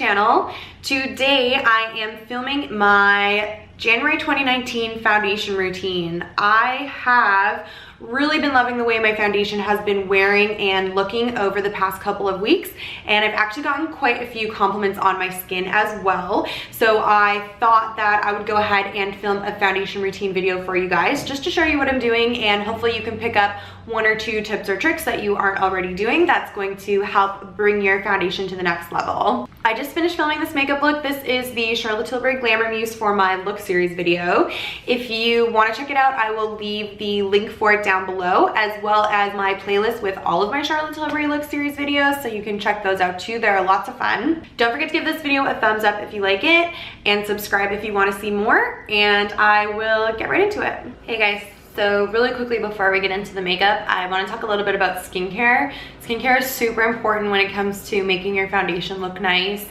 channel. Today I am filming my January 2019 foundation routine. I have really been loving the way my foundation has been wearing and looking over the past couple of weeks, and I've actually gotten quite a few compliments on my skin as well. So I thought that I would go ahead and film a foundation routine video for you guys just to show you what I'm doing, and hopefully you can pick up one or two tips or tricks that you aren't already doing that's going to help bring your foundation to the next level. I just finished filming this makeup look. This is the Charlotte Tilbury Glamour Muse for my look series video. If you want to check it out, I will leave the link for it down below, as well as my playlist with all of my Charlotte Tilbury look series videos, so you can check those out too. They're lots of fun. Don't forget to give this video a thumbs up if you like it, and subscribe if you want to see more, and I will get right into it. Hey guys. So really quickly before we get into the makeup, I want to talk a little bit about skincare. Skincare is super important when it comes to making your foundation look nice.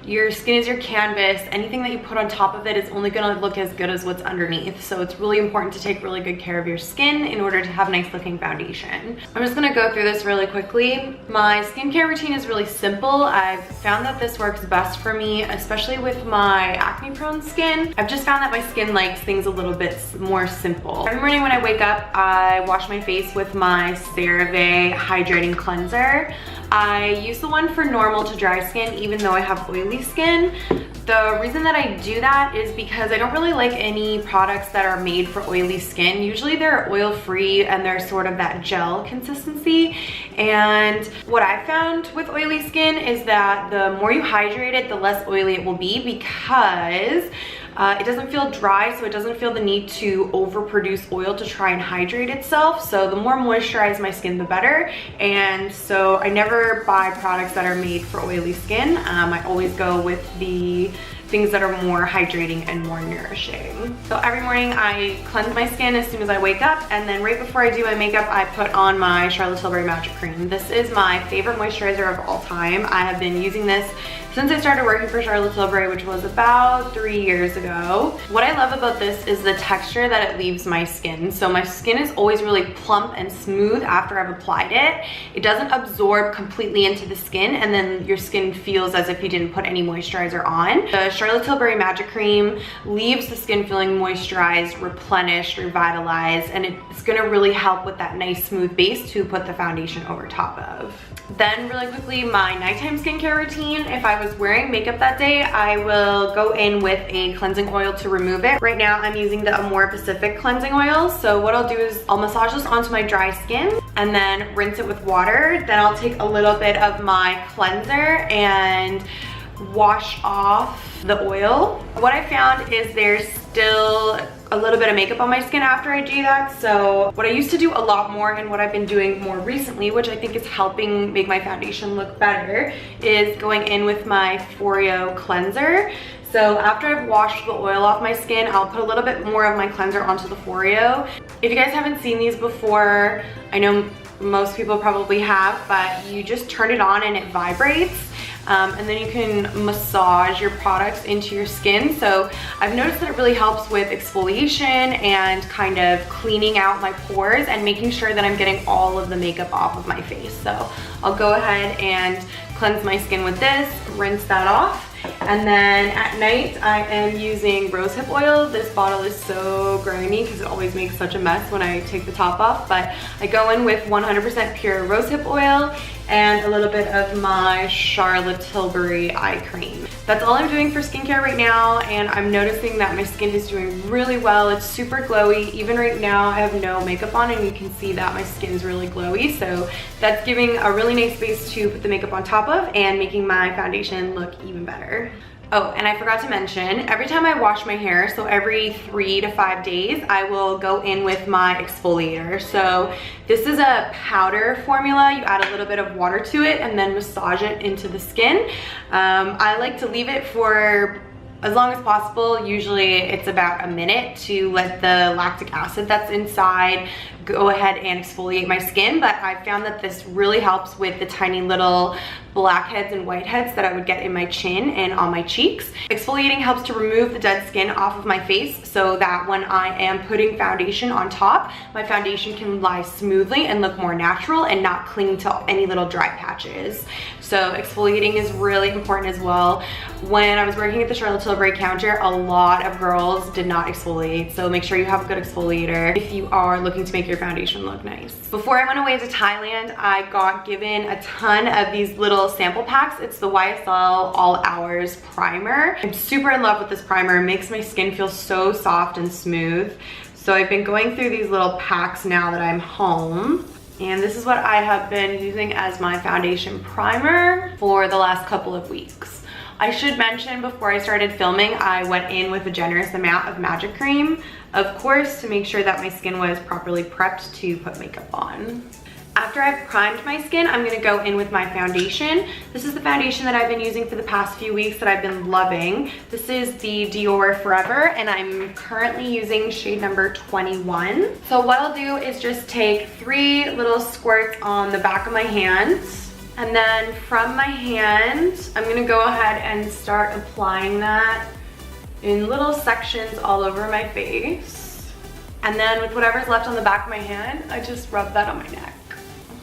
Your skin is your canvas. Anything that you put on top of it is only gonna look as good as what's underneath. So it's really important to take really good care of your skin in order to have nice looking foundation. I'm just gonna go through this really quickly. My skincare routine is really simple. I've found that this works best for me, especially with my acne prone skin. I've just found that my skin likes things a little bit more simple. Every morning when I wake up, I wash my face with my CeraVe Hydrating Cleanser. I use the one for normal to dry skin, even though I have oily skin. The reason that I do that is because I don't really like any products that are made for oily skin. Usually they're oil-free and they're sort of that gel consistency. And what I found with oily skin is that the more you hydrate it, the less oily it will be, because it doesn't feel dry, so it doesn't feel the need to overproduce oil to try and hydrate itself. So the more moisturized my skin, the better. And so I never buy products that are made for oily skin. I always go with the things that are more hydrating and more nourishing. So every morning I cleanse my skin as soon as I wake up, and then right before I do my makeup, I put on my Charlotte Tilbury Magic Cream. This is my favorite moisturizer of all time. I have been using this since I started working for Charlotte Tilbury, which was about 3 years ago. What I love about this is the texture that it leaves my skin. So my skin is always really plump and smooth after I've applied it. It doesn't absorb completely into the skin, and then your skin feels as if you didn't put any moisturizer on. The Charlotte Tilbury Magic Cream leaves the skin feeling moisturized, replenished, revitalized, and it's gonna really help with that nice smooth base to put the foundation over top of. Then really quickly, my nighttime skincare routine. If I was wearing makeup that day, I will go in with a cleansing oil to remove it. Right now I'm using the Amore Pacific cleansing oil. So what I'll do is I'll massage this onto my dry skin and then rinse it with water. Then I'll take a little bit of my cleanser and wash off the oil. What I found is there's still a little bit of makeup on my skin after I do that. So what I used to do a lot more, and what I've been doing more recently, which I think is helping make my foundation look better, is going in with my Foreo cleanser. So after I've washed the oil off my skin, I'll put a little bit more of my cleanser onto the Foreo. If you guys haven't seen these before, I know most people probably have, but you just turn it on and it vibrates. And then you can massage your products into your skin. So I've noticed that it really helps with exfoliation and kind of cleaning out my pores and making sure that I'm getting all of the makeup off of my face. So I'll go ahead and cleanse my skin with this, rinse that off. And then at night I am using rosehip oil. This bottle is so grimy because it always makes such a mess when I take the top off, but I go in with 100% pure rosehip oil and a little bit of my Charlotte Tilbury eye cream. That's all I'm doing for skincare right now, and I'm noticing that my skin is doing really well. It's super glowy. Even right now I have no makeup on and you can see that my skin is really glowy. So that's giving a really nice base to put the makeup on top of and making my foundation look even better. Oh, and I forgot to mention, every time I wash my hair, so every 3 to 5 days, I will go in with my exfoliator. So this is a powder formula. You add a little bit of water to it and then massage it into the skin. I like to leave it for as long as possible. Usually it's about a minute to let the lactic acid that's inside go ahead and exfoliate my skin, but I found that this really helps with the tiny little blackheads and whiteheads that I would get in my chin and on my cheeks. Exfoliating helps to remove the dead skin off of my face so that when I am putting foundation on top, my foundation can lie smoothly and look more natural and not cling to any little dry patches. So exfoliating is really important as well. When I was working at the Charlotte Tilbury counter, a lot of girls did not exfoliate, so make sure you have a good exfoliator if you are looking to make your foundation look nice. Before I went away to Thailand, I got given a ton of these little sample packs. It's the YSL All Hours Primer. I'm super in love with this primer. It makes my skin feel so soft and smooth. So I've been going through these little packs now that I'm home. And this is what I have been using as my foundation primer for the last couple of weeks. I should mention before I started filming, I went in with a generous amount of magic cream, of course, to make sure that my skin was properly prepped to put makeup on. After I've primed my skin, I'm gonna go in with my foundation. This is the foundation that I've been using for the past few weeks that I've been loving. This is the Dior Forever, and I'm currently using shade number 21. So what I'll do is just take 3 little squirts on the back of my hands, and then from my hand, I'm gonna go ahead and start applying that in little sections all over my face. And then with whatever's left on the back of my hand, I just rub that on my neck.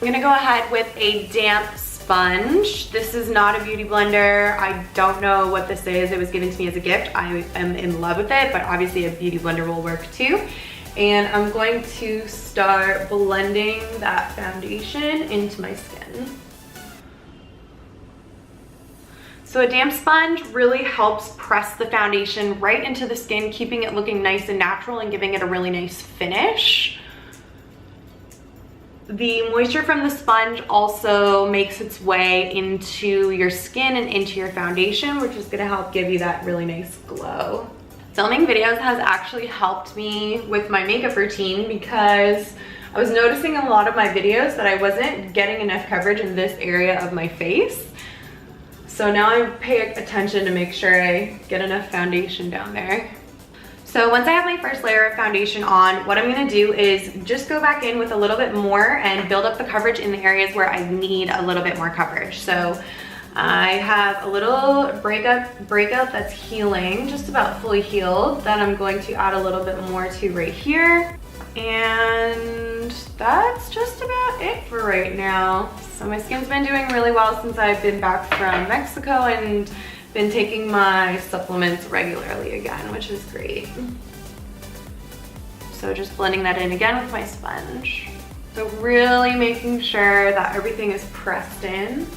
I'm gonna go ahead with a damp sponge. This is not a beauty blender. I don't know what this is. It was given to me as a gift. I am in love with it, but obviously a beauty blender will work too. And I'm going to start blending that foundation into my skin. So a damp sponge really helps press the foundation right into the skin, keeping it looking nice and natural and giving it a really nice finish. The moisture from the sponge also makes its way into your skin and into your foundation, which is gonna help give you that really nice glow. Filming videos has actually helped me with my makeup routine because I was noticing a lot of my videos that I wasn't getting enough coverage in this area of my face. So now I pay attention to make sure I get enough foundation down there. So once I have my first layer of foundation on, what I'm gonna do is just go back in with a little bit more and build up the coverage in the areas where I need a little bit more coverage. So I have a little breakout that's healing, just about fully healed, that I'm going to add a little bit more to right here. And that's just about it for right now. So my skin's been doing really well since I've been back from Mexico and been taking my supplements regularly again, which is great. So just blending that in again with my sponge. So really making sure that everything is pressed in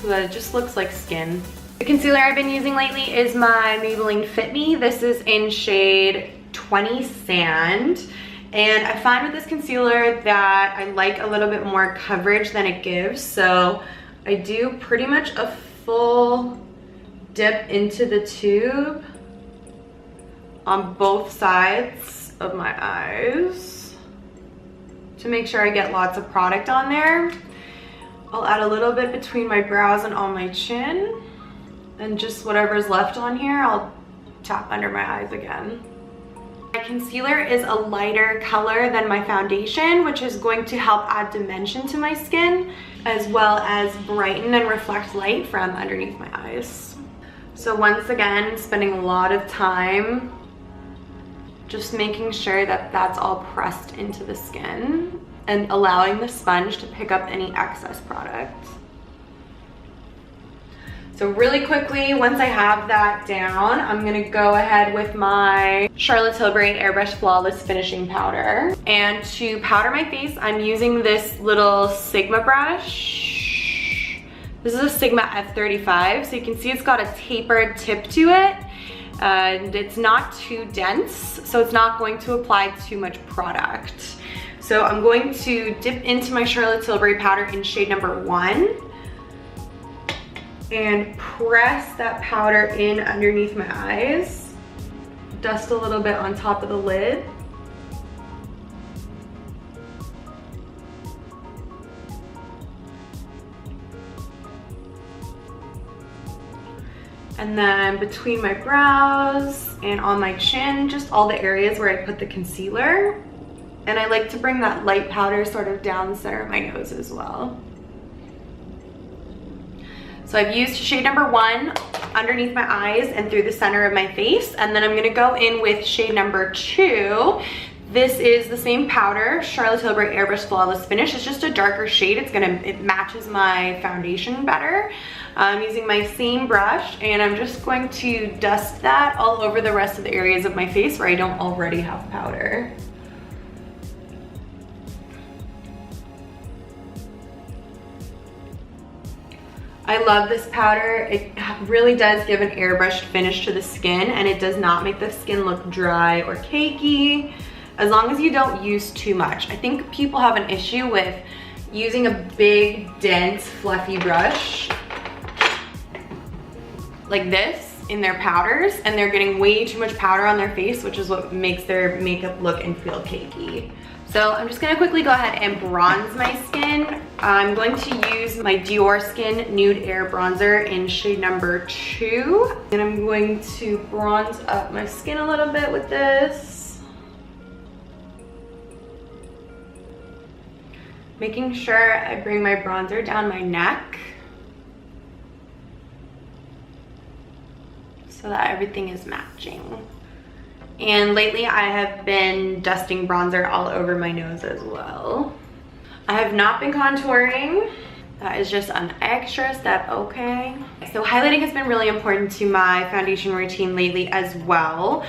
so that it just looks like skin. The concealer I've been using lately is my Maybelline Fit Me. This is in shade 20 Sand. And I find with this concealer that I like a little bit more coverage than it gives. So I do pretty much a full dip into the tube on both sides of my eyes to make sure I get lots of product on there. I'll add a little bit between my brows and on my chin, and just whatever's left on here, I'll tap under my eyes again. My concealer is a lighter color than my foundation, which is going to help add dimension to my skin, as well as brighten and reflect light from underneath my eyes. So once again, spending a lot of time just making sure that that's all pressed into the skin and allowing the sponge to pick up any excess product. So really quickly, once I have that down, I'm gonna go ahead with my Charlotte Tilbury Airbrush Flawless Finishing Powder. And to powder my face, I'm using this little Sigma brush. This is a Sigma F35, so you can see it's got a tapered tip to it. And it's not too dense, so it's not going to apply too much product. So I'm going to dip into my Charlotte Tilbury powder in shade number 1. And press that powder in underneath my eyes. Dust a little bit on top of the lid. And then between my brows and on my chin, just all the areas where I put the concealer. And I like to bring that light powder sort of down the center of my nose as well. So I've used shade number 1 underneath my eyes and through the center of my face. And then I'm gonna go in with shade number 2. This is the same powder, Charlotte Tilbury Airbrush Flawless Finish. It's just a darker shade. It matches my foundation better. I'm using my same brush and I'm just going to dust that all over the rest of the areas of my face where I don't already have powder. I love this powder. It really does give an airbrushed finish to the skin and it does not make the skin look dry or cakey, as long as you don't use too much. I think people have an issue with using a big, dense, fluffy brush like this in their powders, and they're getting way too much powder on their face, which is what makes their makeup look and feel cakey. So I'm just gonna quickly go ahead and bronze my skin. I'm going to use my Dior Skin Nude Air Bronzer in shade number 2. And I'm going to bronze up my skin a little bit with this. Making sure I bring my bronzer down my neck so that everything is matching. And lately I have been dusting bronzer all over my nose as well. I have not been contouring. That is just an extra step, okay? So highlighting has been really important to my foundation routine lately as well.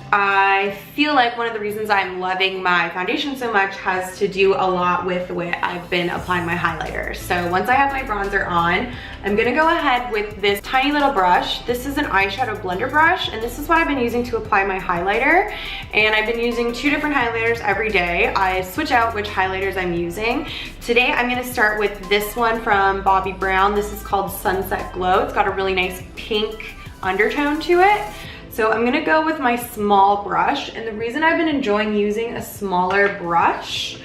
I feel like one of the reasons I'm loving my foundation so much has to do a lot with the way I've been applying my highlighter. So once I have my bronzer on, I'm gonna go ahead with this tiny little brush. This is an eyeshadow blender brush, and this is what I've been using to apply my highlighter. And I've been using 2 different highlighters every day. I switch out which highlighters I'm using. Today I'm gonna start with this one from Bobbi Brown. This is called Sunset Glow. It's got a really nice pink undertone to it. So I'm gonna go with my small brush, and the reason I've been enjoying using a smaller brush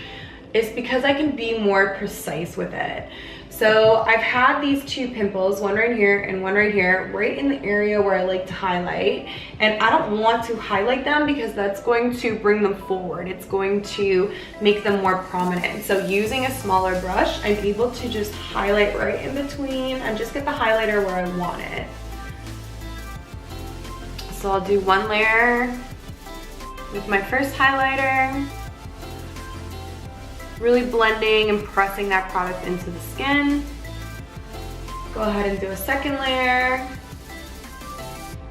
is because I can be more precise with it. So I've had these 2 pimples, one right here and one right here, right in the area where I like to highlight. And I don't want to highlight them because that's going to bring them forward. It's going to make them more prominent. So using a smaller brush, I'm able to just highlight right in between and just get the highlighter where I want it. So I'll do 1 layer with my first highlighter, really blending and pressing that product into the skin. Go ahead and do a 2nd layer.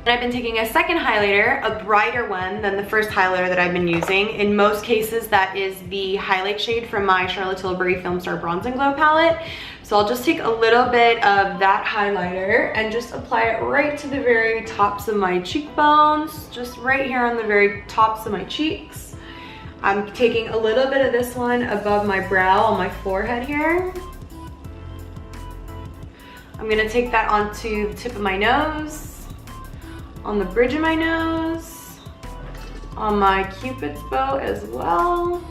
And I've been taking a 2nd highlighter, a brighter one than the first highlighter that I've been using. In most cases, that is the highlight shade from my Charlotte Tilbury Film Star Bronze and Glow palette. So I'll just take a little bit of that highlighter and just apply it right to the very tops of my cheekbones, just right here on the very tops of my cheeks. I'm taking a little bit of this one above my brow on my forehead here. I'm gonna take that onto the tip of my nose, on the bridge of my nose, on my Cupid's bow as well.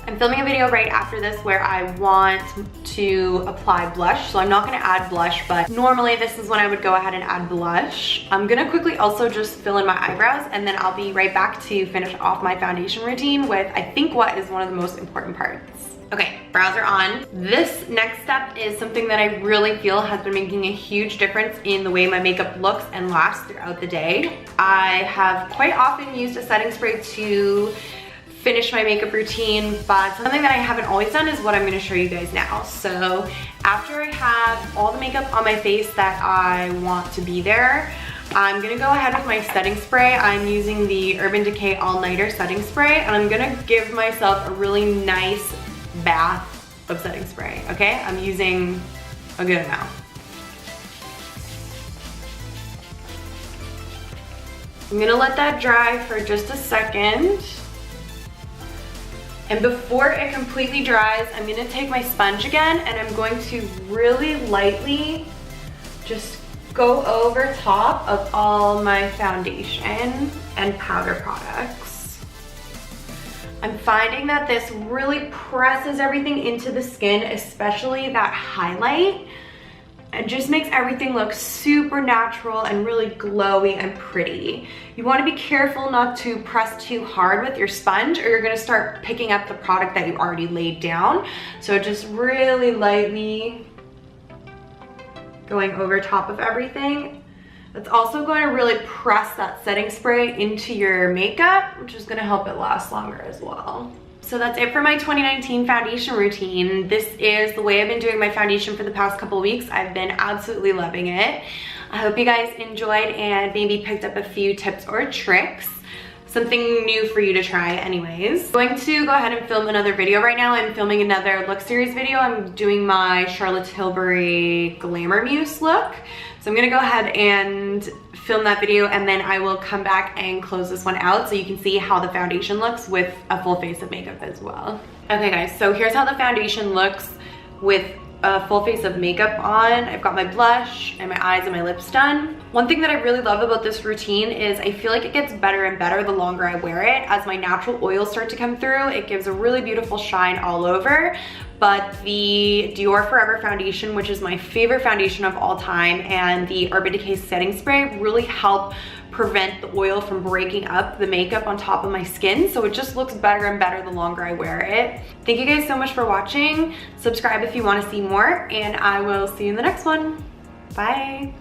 I'm filming a video right after this where I want to apply blush, so I'm not gonna add blush, but normally this is when I would go ahead and add blush. I'm gonna quickly also just fill in my eyebrows, and then I'll be right back to finish off my foundation routine with, I think, what is one of the most important parts. Okay, brows are on. This next step is something that I really feel has been making a huge difference in the way my makeup looks and lasts throughout the day. I have quite often used a setting spray to finish my makeup routine, but something that I haven't always done is what I'm gonna show you guys now. So after I have all the makeup on my face that I want to be there, I'm gonna go ahead with my setting spray. I'm using the Urban Decay All Nighter setting spray, and I'm gonna give myself a really nice bath of setting spray, okay? I'm using a good amount. I'm gonna let that dry for just a second. And before it completely dries, I'm gonna take my sponge again, and I'm going to really lightly just go over top of all my foundation and powder products. I'm finding that this really presses everything into the skin, especially that highlight. It just makes everything look super natural and really glowy and pretty. You want to be careful not to press too hard with your sponge or you're going to start picking up the product that you already laid down. So just really lightly going over top of everything. It's also going to really press that setting spray into your makeup, which is going to help it last longer as well. So that's it for my 2019 foundation routine. This is the way I've been doing my foundation for the past couple weeks. I've been absolutely loving it. I hope you guys enjoyed and maybe picked up a few tips or tricks. Something new for you to try anyways. I'm going to go ahead and film another video right now. I'm filming another look series video. I'm doing my Charlotte Tilbury Glamour Muse look. So I'm gonna go ahead and film that video and then I will come back and close this one out so you can see how the foundation looks with a full face of makeup as well. Okay guys, so here's how the foundation looks with a full face of makeup on. I've got my blush and my eyes and my lips done. One thing that I really love about this routine is I feel like it gets better and better the longer I wear it. As my natural oils start to come through, it gives a really beautiful shine all over. But the Dior Forever foundation, which is my favorite foundation of all time, and the Urban Decay setting spray really help prevent the oil from breaking up the makeup on top of my skin. So it just looks better and better the longer I wear it. Thank you guys so much for watching. Subscribe if you want to see more, and I will see you in the next one. Bye.